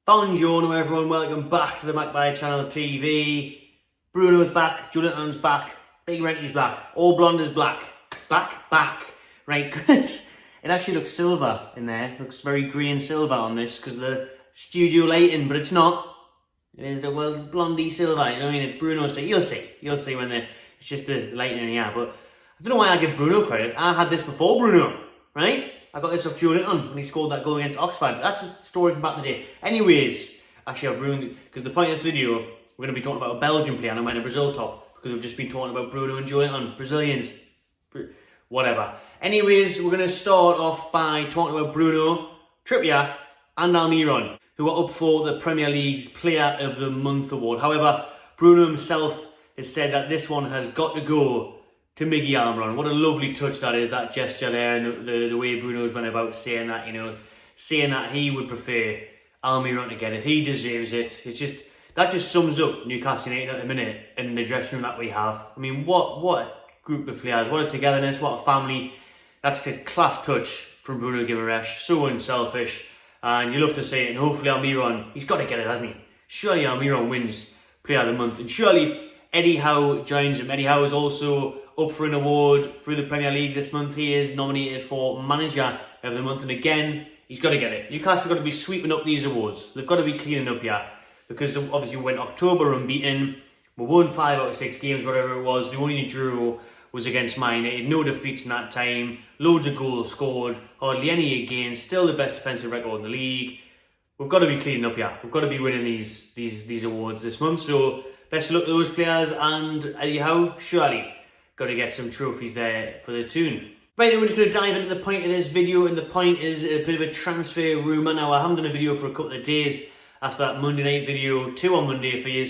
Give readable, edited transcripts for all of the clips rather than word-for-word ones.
Buongiorno everyone, welcome back to the Magpie Channel TV. Bruno's back, Julian's back, Big Renty's back, all blonde is black. Back. Right, because it actually looks silver in there. It looks very green silver on this because the studio lighting, but it's not. It is the blondie silver, you know what I mean? It's Bruno's, so you'll see when it's just the lighting in here. But I don't know why I give Bruno credit. I had this before Bruno, right? I got this off Julian when he scored that goal against Oxford. That's a story from back in the day. Anyways, actually I've ruined it, because the point of this video, we're going to be talking about a Belgian player and I'm wearing a Brazil top, because we've just been talking about Bruno and Julian, Brazilians, whatever. Anyways, we're going to start off by talking about Bruno, Trippier and Almiron, who are up for the Premier League's Player of the Month award. However, Bruno himself has said that this one has got to go to Miggy Almiron. What a lovely touch that is, that gesture there, and the way Bruno's went about saying that, saying that he would prefer Almiron to get it. He deserves it. That just sums up Newcastle United at the minute and the dressing room that we have. I mean, what a group of players, what a togetherness, what a family. That's a class touch from Bruno Guimaraes, so unselfish, and you love to see it. And hopefully Almiron, he's got to get it, hasn't he? Surely Almiron wins Player of the Month, and surely Eddie Howe joins him. Eddie Howe is also up for an award through the Premier League this month. He is nominated for Manager of the Month, and again, he's got to get it. Newcastle got to be sweeping up these awards. They've got to be cleaning up here, because obviously we went October unbeaten. We won 5 out of 6 games, whatever it was. The only draw was against Man United. No defeats in that time. Loads of goals scored. Hardly any against. Still the best defensive record in the league. We've got to be cleaning up here. We've got to be winning these awards this month. So best of luck to those players, and Eddie Howe, surely got to get some trophies there for the tune. Right, then we're just going to dive into the point of this video, and the point is a bit of a transfer rumour. Now, I haven't done a video for a couple of days after that Monday night video, 2 on Monday for you,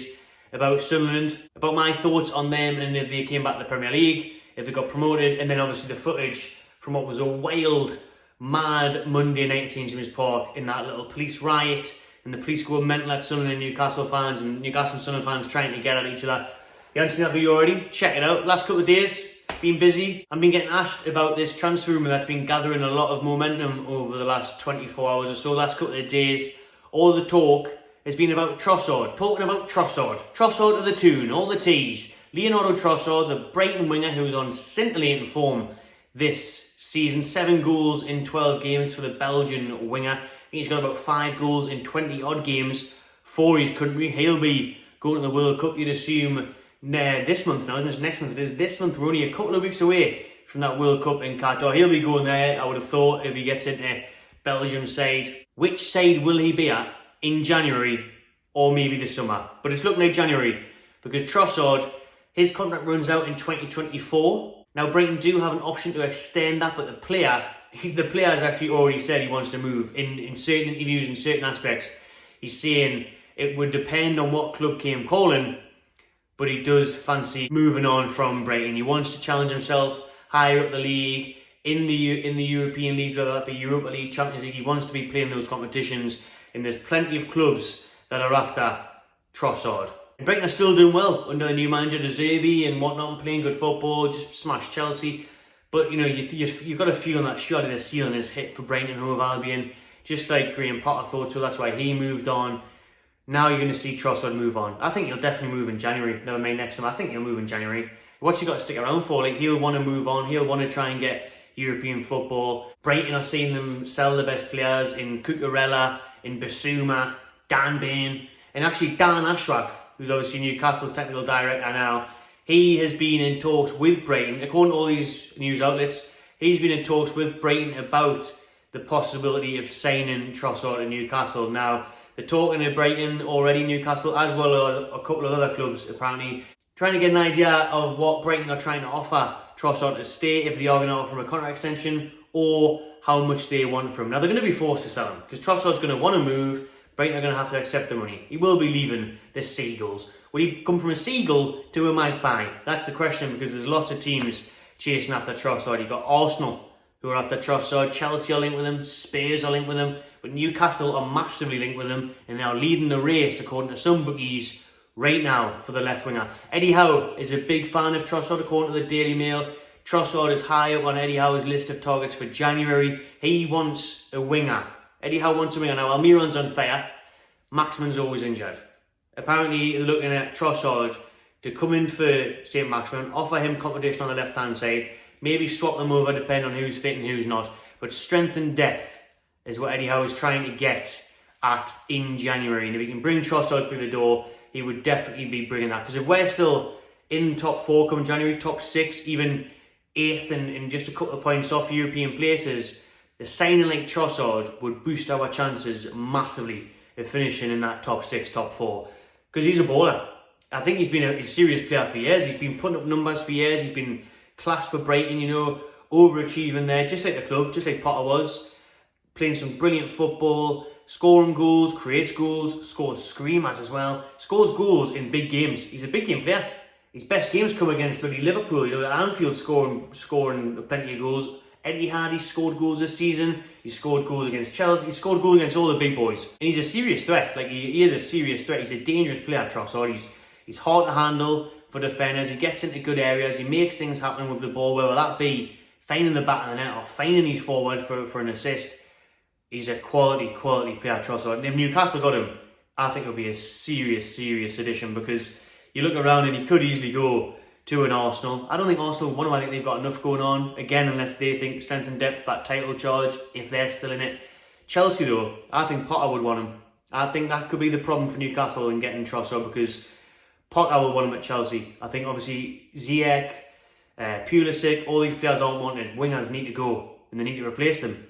about Sunderland, about my thoughts on them and if they came back to the Premier League, if they got promoted, and then obviously the footage from what was a wild, mad Monday night at St James Park in that little police riot, and the police go mental at Sunderland and Newcastle fans, and Newcastle and Sunderland fans trying to get at each other. If you haven't seen that video already, check it out. Last couple of days, been busy. I've been getting asked about this transfer rumour that's been gathering a lot of momentum over the last 24 hours or so. Last couple of days, all the talk has been about Trossard. Talking about Trossard. Trossard to the tune, all the teas. Leandro Trossard, the Brighton winger who's on scintillating form this season. 7 goals in 12 games for the Belgian winger. I think he's got about 5 goals in 20 odd games for his country. He'll be going to the World Cup, you'd assume, this month now, isn't it? Next month it is. This month we're only a couple of weeks away from that World Cup in Qatar. He'll be going there, I would have thought, if he gets into Belgium side. Which side will he be at in January or maybe this summer? But it's looking like January, because Trossard, his contract runs out in 2024. Now Brighton do have an option to extend that, but the player has actually already said he wants to move. In certain interviews, in certain aspects, he's saying it would depend on what club came calling, but he does fancy moving on from Brighton. He wants to challenge himself higher up the league, in the European leagues, whether that be Europa League, Champions League. He wants to be playing those competitions, and there's plenty of clubs that are after Trossard. And Brighton are still doing well under the new manager, De Zerbi, and whatnot, and playing good football, just smashed Chelsea. But, you've got a feeling that surely the ceiling is hit for Brighton and Hove Albion, just like Graham Potter thought so. That's why he moved on. Now you're going to see Trossard move on. I think he'll definitely move in January. Never mind next time. I think he'll move in January. What's he got to stick around for? He'll want to move on. He'll want to try and get European football. Brighton are seeing them sell the best players in Cucurella, in Basuma, Dan Bain, and actually Dan Ashworth, who's obviously Newcastle's technical director now. He has been in talks with Brighton. According to all these news outlets, he's been in talks with Brighton about the possibility of signing Trossard to Newcastle. Now, they're talking to Brighton already, Newcastle, as well as a couple of other clubs, apparently, trying to get an idea of what Brighton are trying to offer Trossard to stay, if they are going to offer him a contract extension, or how much they want from him. Now, they're going to be forced to sell him, because Trossard's going to want to move. Brighton are going to have to accept the money. He will be leaving the Seagulls. Will he come from a Seagull to a Magpie? That's the question, because there's lots of teams chasing after Trossard. You've got Arsenal, who are after Trossard. Chelsea are linked with him. Spurs are linked with him. But Newcastle are massively linked with him, and they are leading the race, according to some bookies, right now for the left winger. Eddie Howe is a big fan of Trossard, according to the Daily Mail. Trossard is high up on Eddie Howe's list of targets for January. He wants a winger. Eddie Howe wants a winger. Now, Almiron's on fire. Maximin's always injured. Apparently, they're looking at Trossard to come in for St. Maximin, offer him competition on the left-hand side, maybe swap them over depending on who's fit and who's not. But strength and depth is what Eddie Howe is trying to get at in January. And if he can bring Trossard through the door, he would definitely be bringing that. Because if we're still in top 4 come January, top 6, even 8th and just a couple of points off European places, the signing like Trossard would boost our chances massively of finishing in that top 6, top 4. Because he's a baller. I think he's been a serious player for years. He's been putting up numbers for years. He's been class for Brighton, you know, overachieving there, just like the club, just like Potter was. Playing some brilliant football, scoring goals, creates goals, scores screamers as well. Scores goals in big games. He's a big game player. His best games come against bloody Liverpool, you know, at Anfield scoring plenty of goals. Eddie Hardy scored goals this season. He scored goals against Chelsea. He scored goals against all the big boys. And he's a serious threat. Like, he is a serious threat. He's a dangerous player, Trossard. He's hard to handle for defenders. He gets into good areas. He makes things happen with the ball, whether that be finding the back of the net or finding his forward for an assist. He's a quality player, Trossard. And if Newcastle got him, I think it'll be a serious addition, because you look around and he could easily go to an Arsenal. I don't think Arsenal want him. I think they've got enough going on. Again, unless they think strength and depth, that title charge, if they're still in it. Chelsea, though, I think Potter would want him. I think that could be the problem for Newcastle in getting Trossard, because Potter will want him at Chelsea. I think, obviously, Ziyech, Pulisic, all these players aren't wanted. Wingers need to go, and they need to replace them.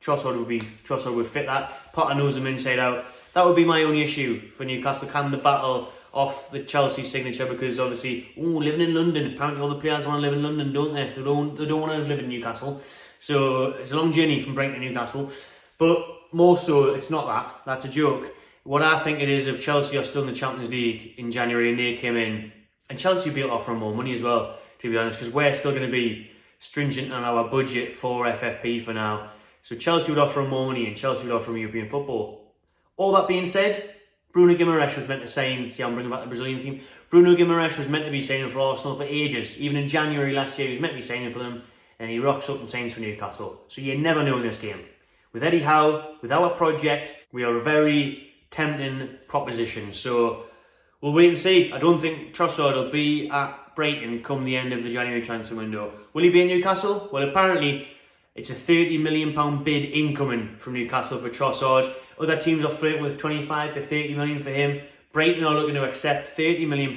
Trossard would fit that. Potter knows them inside out. That would be my only issue for Newcastle. Can the battle off the Chelsea signature, because obviously, living in London, apparently all the players want to live in London, don't they? They don't want to live in Newcastle. So it's a long journey from Brighton to Newcastle. But more so, it's not that. That's a joke. What I think it is, if Chelsea are still in the Champions League in January and they came in, and Chelsea will be able to offer them more money as well, to be honest, because we're still going to be stringent on our budget for FFP for now. So Chelsea would offer them more money, and Chelsea would offer them European football. All that being said, Bruno Guimaraes was meant to sign. See, I'm bringing back the Brazilian team. Bruno Guimaraes was meant to be signing for Arsenal for ages. Even in January last year, he was meant to be signing for them, and he rocks up and signs for Newcastle. So you never know in this game. With Eddie Howe, with our project, we are a very tempting proposition. So we'll wait and see. I don't think Trossard will be at Brighton come the end of the January transfer window. Will he be at Newcastle? Well, apparently it's a £30 million bid incoming from Newcastle for Trossard. Other teams are flirting with 25 to 30 million for him. Brighton are looking to accept £30 million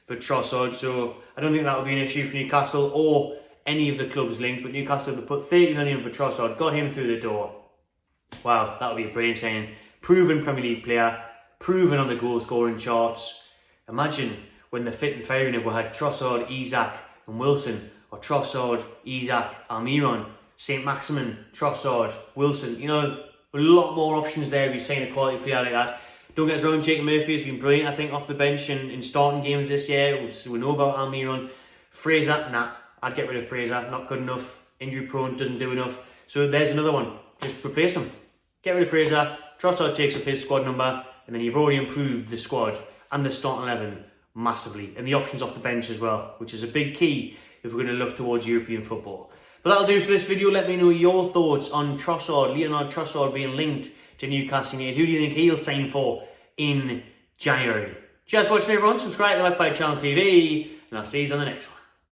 for Trossard, so I don't think that would be an issue for Newcastle or any of the clubs linked. But Newcastle have put 30 million for Trossard, got him through the door. Wow, that would be a brilliant signing. Proven Premier League player, proven on the goal scoring charts. Imagine when the fit and firing, if we had Trossard, Isak and Wilson, or Trossard, Isak, Almiron, St. Maximin, Trossard, Wilson, you know, a lot more options there if you sign a quality player like that. Don't get us wrong, Jacob Murphy has been brilliant, I think, off the bench in starting games this year. We know about Almiron. Fraser, nah, I'd get rid of Fraser, not good enough. Injury prone, doesn't do enough. So there's another one. Just replace him. Get rid of Fraser, Trossard takes up his squad number, and then you've already improved the squad and the starting 11 massively. And the options off the bench as well, which is a big key if we're going to look towards European football. But that'll do for this video. Let me know your thoughts on Trossard, Leandro Trossard being linked to Newcastle United. Who do you think he'll sign for in January? Cheers for watching, everyone. Subscribe to the Magpie Channel TV, and I'll see you on the next one.